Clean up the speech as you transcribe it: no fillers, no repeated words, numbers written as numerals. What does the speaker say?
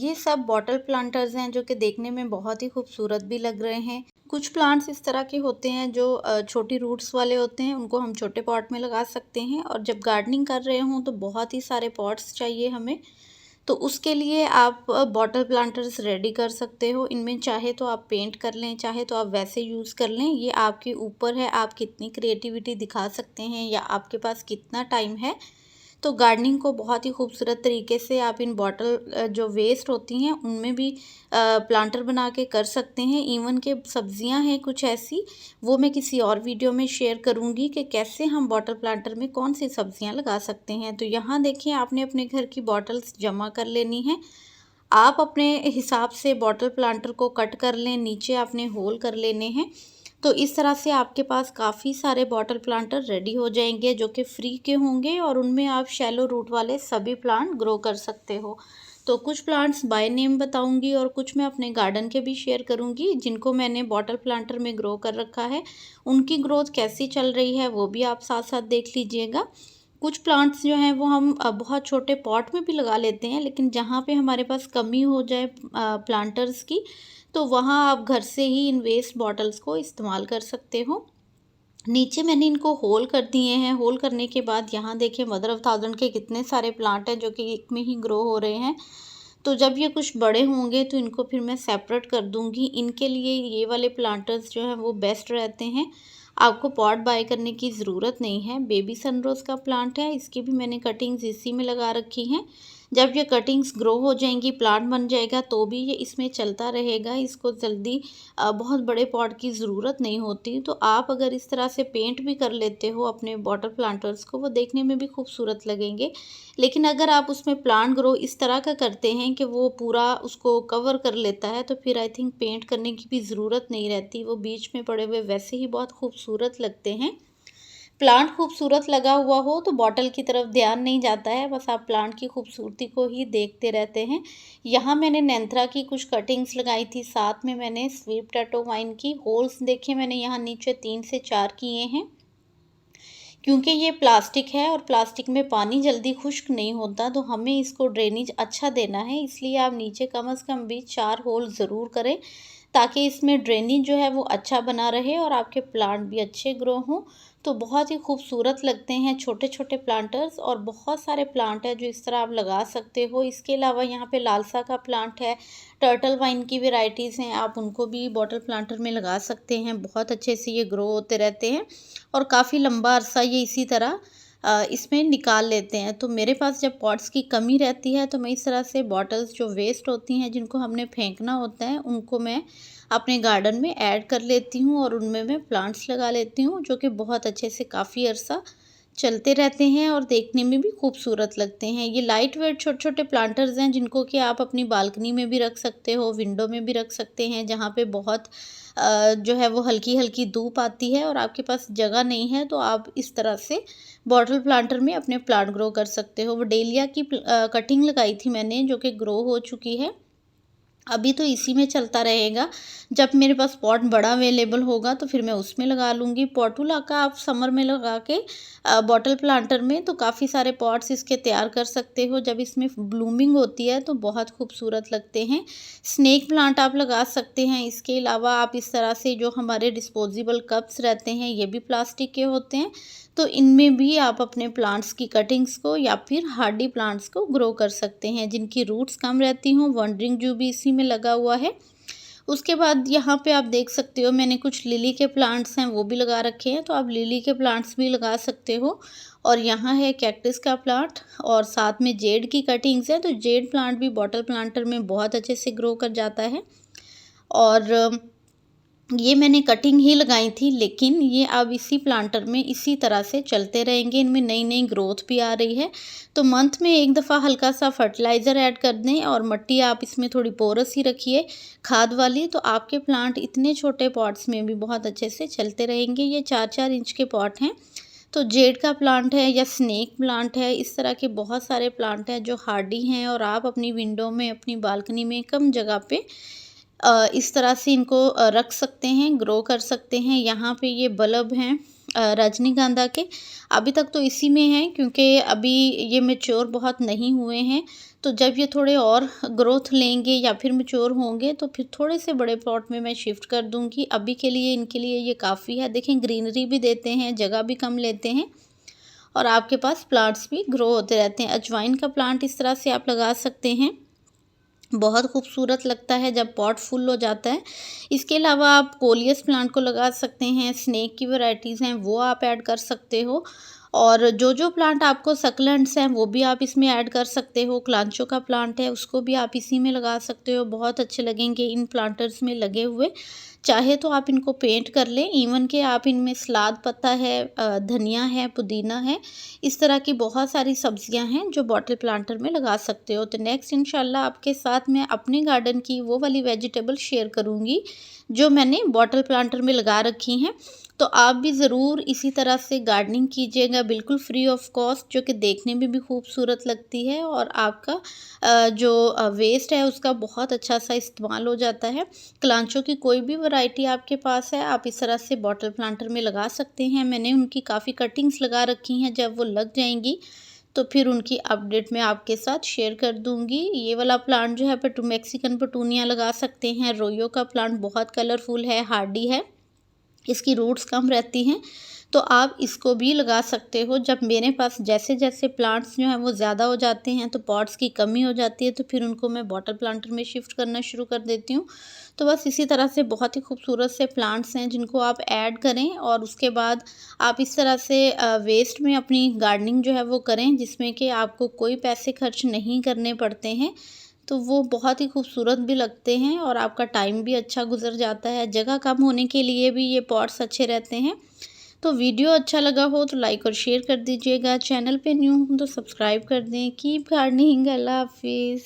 ये सब bottle planters हैं जो कि देखने में बहुत ही खूबसूरत भी लग रहे हैं। कुछ प्लांट्स इस तरह के होते हैं जो छोटी रूट्स वाले होते हैं, उनको हम छोटे पॉट में लगा सकते हैं। और जब गार्डनिंग कर रहे हों तो बहुत ही सारे पॉट्स चाहिए हमें, तो उसके लिए आप बॉटल प्लांटर्स रेडी कर सकते हो। इनमें चाहे तो आप पेंट कर लें, चाहे तो आप वैसे यूज़ कर लें, ये आपके ऊपर है, आप कितनी क्रिएटिविटी दिखा सकते हैं या आपके पास कितना टाइम है। तो गार्डनिंग को बहुत ही खूबसूरत तरीके से आप इन बॉटल जो वेस्ट होती हैं उनमें भी प्लांटर बना के कर सकते हैं। इवन के सब्जियां हैं कुछ ऐसी, वो मैं किसी और वीडियो में शेयर करूंगी कि कैसे हम बॉटल प्लांटर में कौन सी सब्जियां लगा सकते हैं। तो यहाँ देखिए, आपने अपने घर की बॉटल्स जमा कर लेनी है। आप अपने हिसाब से बॉटल प्लांटर को कट कर लें, नीचे आपने होल कर लेने हैं। तो इस तरह से आपके पास काफ़ी सारे बॉटल प्लांटर रेडी हो जाएंगे जो कि फ्री के होंगे, और उनमें आप शैलो रूट वाले सभी प्लांट ग्रो कर सकते हो। तो कुछ प्लांट्स बाय नेम बताऊंगी और कुछ मैं अपने गार्डन के भी शेयर करूंगी जिनको मैंने बॉटल प्लांटर में ग्रो कर रखा है। उनकी ग्रोथ कैसी चल रही है वो भी आप साथ साथ देख लीजिएगा। कुछ प्लांट्स जो हैं वो हम बहुत छोटे पॉट में भी लगा लेते हैं, लेकिन जहाँ पे हमारे पास कमी हो जाए प्लांटर्स की, तो वहाँ आप घर से ही इन वेस्ट बॉटल्स को इस्तेमाल कर सकते हो। नीचे मैंने इनको होल कर दिए हैं। होल करने के बाद यहाँ देखिए, मदर ऑफ थाउजेंड के कितने सारे प्लांट हैं जो कि एक में ही ग्रो हो रहे हैं। तो जब ये कुछ बड़े होंगे तो इनको फिर मैं सेपरेट कर दूंगी। इनके लिए ये वाले प्लांटर्स जो हैं वो बेस्ट रहते हैं। आपको पॉट बाय करने की ज़रूरत नहीं है। बेबी सनरोज़ का प्लांट है, इसकी भी मैंने कटिंग्स इसी में लगा रखी हैं। जब ये कटिंग्स ग्रो हो जाएंगी, प्लांट बन जाएगा, तो भी ये इसमें चलता रहेगा। इसको जल्दी बहुत बड़े पॉट की ज़रूरत नहीं होती। तो आप अगर इस तरह से पेंट भी कर लेते हो अपने वाटर प्लांटर्स को, वो देखने में भी खूबसूरत लगेंगे। लेकिन अगर आप उसमें प्लांट ग्रो इस तरह का करते हैं कि वो पूरा उसको कवर कर लेता है, तो फिर आई थिंक पेंट करने की भी ज़रूरत नहीं रहती। वो बीच में पड़े हुए वैसे ही बहुत खूबसूरत लगते हैं। प्लांट खूबसूरत लगा हुआ हो तो बॉटल की तरफ ध्यान नहीं जाता है, बस आप प्लांट की खूबसूरती को ही देखते रहते हैं। यहाँ मैंने नेंथरा की कुछ कटिंग्स लगाई थी, साथ में मैंने स्वीट पोटैटो वाइन की होल्स देखे मैंने यहाँ नीचे 3 से 4 किए हैं। क्योंकि ये प्लास्टिक है और प्लास्टिक में पानी जल्दी खुश्क नहीं होता, तो हमें इसको ड्रेनेज अच्छा देना है, इसलिए आप नीचे कम से कम भी 4 होल ज़रूर करें, ताकि इसमें ड्रेनेज जो है वो अच्छा बना रहे और आपके प्लांट भी अच्छे ग्रो हों। तो बहुत ही खूबसूरत लगते हैं छोटे छोटे प्लांटर्स, और बहुत सारे प्लांट हैं जो इस तरह आप लगा सकते हो। इसके अलावा यहाँ पे लालसा का प्लांट है, टर्टल वाइन की वेराइटीज़ हैं, आप उनको भी बॉटल प्लांटर में लगा सकते हैं। बहुत अच्छे से ये ग्रो होते रहते हैं और काफ़ी लंबा अरसा ये इसी तरह इसमें निकाल लेते हैं। तो मेरे पास जब पॉट्स की कमी रहती है तो मैं इस तरह से बॉटल्स जो वेस्ट होती हैं, जिनको हमने फेंकना होता है, उनको मैं अपने गार्डन में ऐड कर लेती हूँ और उनमें मैं प्लांट्स लगा लेती हूँ, जो कि बहुत अच्छे से काफ़ी अरसा चलते रहते हैं और देखने में भी खूबसूरत लगते हैं। ये लाइट वेट छोटे छोटे प्लांटर्स हैं जिनको कि आप अपनी बालकनी में भी रख सकते हो, विंडो में भी रख सकते हैं, जहाँ पे बहुत जो है वो हल्की हल्की धूप आती है और आपके पास जगह नहीं है, तो आप इस तरह से बॉटल प्लांटर में अपने प्लांट ग्रो कर सकते हो। वो डेलिया की कटिंग लगाई थी मैंने, जो कि ग्रो हो चुकी है। अभी तो इसी में चलता रहेगा। जब मेरे पास पॉट बड़ा अवेलेबल होगा तो फिर मैं उसमें लगा लूँगी। पॉटूला का आप समर में लगा के बॉटल प्लांटर में तो काफ़ी सारे पॉट्स इसके तैयार कर सकते हो। जब इसमें ब्लूमिंग होती है तो बहुत खूबसूरत लगते हैं। स्नेक प्लांट आप लगा सकते हैं। इसके अलावा आप इस तरह से जो हमारे डिस्पोजेबल कप्स रहते हैं, ये भी प्लास्टिक के होते हैं, तो इनमें भी आप अपने प्लांट्स की कटिंग्स को या फिर हार्डी प्लांट्स को ग्रो कर सकते हैं, जिनकी रूट्स कम रहती हों। वंडरिंग जू भी इसी में लगा हुआ है। उसके बाद यहाँ पे आप देख सकते हो, मैंने कुछ लिली के प्लांट्स हैं वो भी लगा रखे हैं, तो आप लिली के प्लांट्स भी लगा सकते हो। और यहाँ है कैक्टस का प्लांट और साथ में जेड की कटिंग्स हैं, तो जेड प्लांट भी बॉटल प्लांटर में बहुत अच्छे से ग्रो कर जाता है। और ये मैंने कटिंग ही लगाई थी, लेकिन ये अब इसी प्लांटर में इसी तरह से चलते रहेंगे। इनमें नई नई ग्रोथ भी आ रही है। तो मंथ में एक दफ़ा हल्का सा फर्टिलाइज़र ऐड कर दें और मिट्टी आप इसमें थोड़ी पोरस ही रखिए, खाद वाली, तो आपके प्लांट इतने छोटे पॉट्स में भी बहुत अच्छे से चलते रहेंगे। ये 4-4 इंच के पॉट हैं। तो जेड का प्लांट है या स्नेक प्लांट है, इस तरह के बहुत सारे प्लांट हैं जो हार्डी हैं और आप अपनी विंडो में, अपनी बालकनी में कम जगह पे इस तरह से इनको रख सकते हैं, ग्रो कर सकते हैं। यहाँ पे ये बल्ब हैं रजनीगंधा के, अभी तक तो इसी में हैं क्योंकि अभी ये मैच्योर बहुत नहीं हुए हैं। तो जब ये थोड़े और ग्रोथ लेंगे या फिर मैच्योर होंगे तो फिर थोड़े से बड़े पॉट में मैं शिफ्ट कर दूँगी। अभी के लिए इनके लिए ये काफ़ी है। देखें ग्रीनरी भी देते हैं, जगह भी कम लेते हैं और आपके पास प्लांट्स भी ग्रो होते रहते हैं। अजवाइन का प्लांट इस तरह से आप लगा सकते हैं, बहुत खूबसूरत लगता है जब पॉट फुल हो जाता है। इसके अलावा आप कोलियस प्लांट को लगा सकते हैं, स्नेक की वैराइटीज़ हैं वो आप ऐड कर सकते हो और जो प्लांट आपको सक्लेंट्स हैं वो भी आप इसमें ऐड कर सकते हो। क्लांचो का प्लांट है उसको भी आप इसी में लगा सकते हो, बहुत अच्छे लगेंगे इन प्लांटर्स में लगे हुए। चाहे तो आप इनको पेंट कर लें, इवन के आप इनमें सलाद पत्ता है, धनिया है, पुदीना है, इस तरह की बहुत सारी सब्जियां हैं जो बॉटल प्लांटर में लगा सकते हो। तो नेक्स्ट इंशाल्लाह आपके साथ मैं अपने गार्डन की वो वाली वेजिटेबल शेयर करूंगी जो मैंने बॉटल प्लांटर में लगा रखी हैं। तो आप भी ज़रूर इसी तरह से गार्डनिंग कीजिएगा, बिल्कुल फ्री ऑफ कॉस्ट, जो कि देखने में भी खूबसूरत लगती है और आपका जो वेस्ट है उसका बहुत अच्छा सा इस्तेमाल हो जाता है। क्लांचों की कोई भी वैरायटी आपके पास है आप इस तरह से बॉटल प्लांटर में लगा सकते हैं। मैंने उनकी काफ़ी कटिंग्स लगा रखी हैं, जब वो लग जाएंगी तो फिर उनकी अपडेट मैं आपके साथ शेयर कर दूंगी। ये वाला प्लांट जो है मैक्सिकन पटूनिया लगा सकते हैं। रोयो का प्लांट बहुत कलरफुल है, हार्डी है, इसकी रूट्स कम रहती हैं तो आप इसको भी लगा सकते हो। जब मेरे पास जैसे जैसे प्लांट्स जो हैं वो ज़्यादा हो जाते हैं तो पॉट्स की कमी हो जाती है, तो फिर उनको मैं बॉटल प्लांटर में शिफ्ट करना शुरू कर देती हूँ। तो बस इसी तरह से बहुत ही खूबसूरत से प्लांट्स हैं जिनको आप ऐड करें और उसके बाद आप इस तरह से वेस्ट में अपनी गार्डनिंग जो है वो करें, जिसमें कि आपको कोई पैसे खर्च नहीं करने पड़ते हैं। तो वो बहुत ही खूबसूरत भी लगते हैं और आपका टाइम भी अच्छा गुजर जाता है। जगह कम होने के लिए भी ये पॉट्स अच्छे रहते हैं। तो वीडियो अच्छा लगा हो तो लाइक और शेयर कर दीजिएगा। चैनल पे न्यू हो तो सब्सक्राइब कर दें। Keep gardening. अल्लाह हाफिज़।